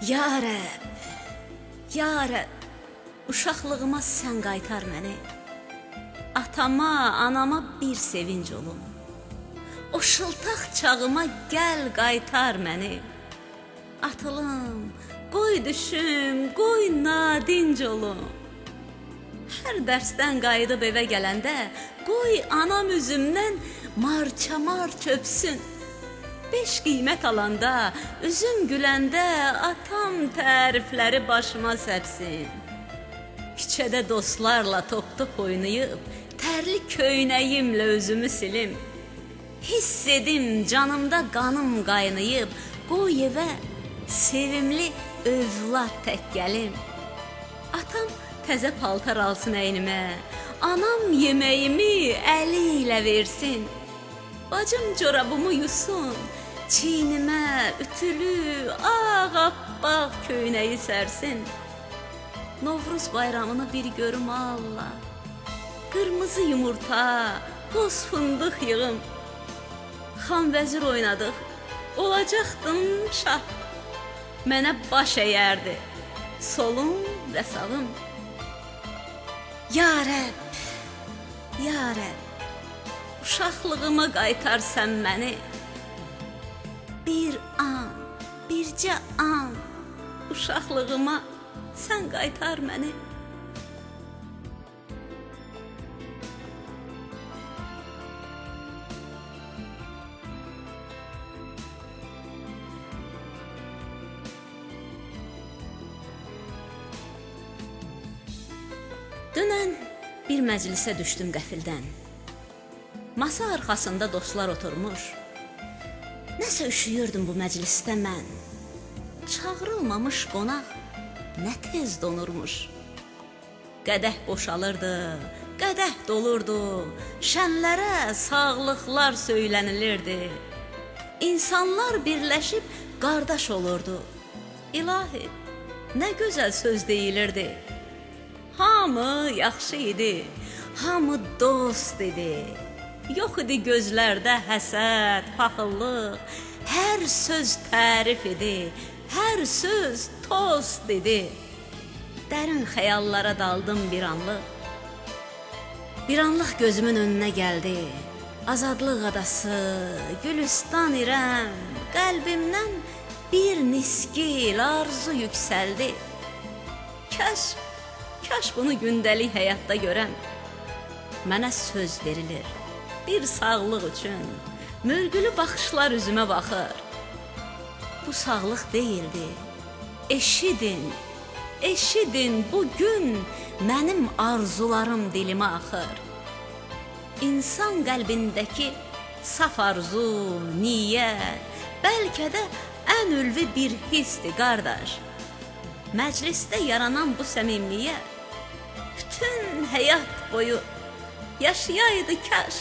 Ya Rəbb, Ya Rəbb, uşaqlığıma sən qaytar məni. Atama, anama bir sevinc olum. O şıltaq çağıma gəl qaytar məni. Atılım, qoy düşüm, qoy nadinc olum. Hər dərsdən qayıdıb evə gələndə, qoy anam üzümdən marçamar çöpsün. 5 qiymət alanda, üzüm güləndə, atam tərifləri başıma səpsin. Küçədə dostlarla top-top oynayıb, tərli köynəyimlə özümü silim. Hiss edim, canımda qanım qaynayıb, qoy evə sevimli övlad tək gəlim. Atam təzə paltar alsın əynimə, anam yeməyimi əli ilə versin. Bacım corabımı yusun, çiynimə ütülü, ağappaq köynəyi sərsin. Novruz bayramını bir görüm Allah, qırmızı yumurta, toz fındıq yığım. Xan vəzir oynadıq, olacaqdım şah. Mənə baş əyərdi, solum və sağım. Ya Rəbb, Ya Rəbb, uşaqlığıma qaytar sən məni. Bir an, bircə an, uşaqlığıma sən qaytar məni. Dünən bir məclisə düşdüm qəfildən. Masa arxasında dostlar oturmuş. Nəsə üşüyürdüm bu məclisdə mən. Çağırılmamış qonaq nə tez donurmuş. Qədəh boşalırdı, qədəh dolurdu, şənlərə sağlıqlar söylənilirdi. İnsanlar birləşib qardaş olurdu. İlahi, nə gözəl söz deyilirdi. Hamı yaxşı idi, hamı dost idi. Yox idi gözlərdə həsəd, paxıllıq. Hər söz tərif idi, hər söz tost idi. Dərin xəyallara daldım bir anlıq. Bir anlıq gözümün önünə gəldi. Azadlıq adası, Gülüstan irəm. Qəlbimdən bir niskil arzu yüksəldi. Kaş bunu gündəlik həyatda görəm. Mənə söz verilir, bir sağlıq üçün. Mürgülü baxışlar üzümə baxır. Bu sağlıq deyildi. Eşidin, eşidin, bugün mənim arzularım dilimə axır. İnsan qəlbindəki saf arzu, niyyət, bəlkə də ən ülvi bir hisdir, qardaş. Məclisdə yaranan bu səmimiyyət bütün həyat boyu yaşayaydı kaş.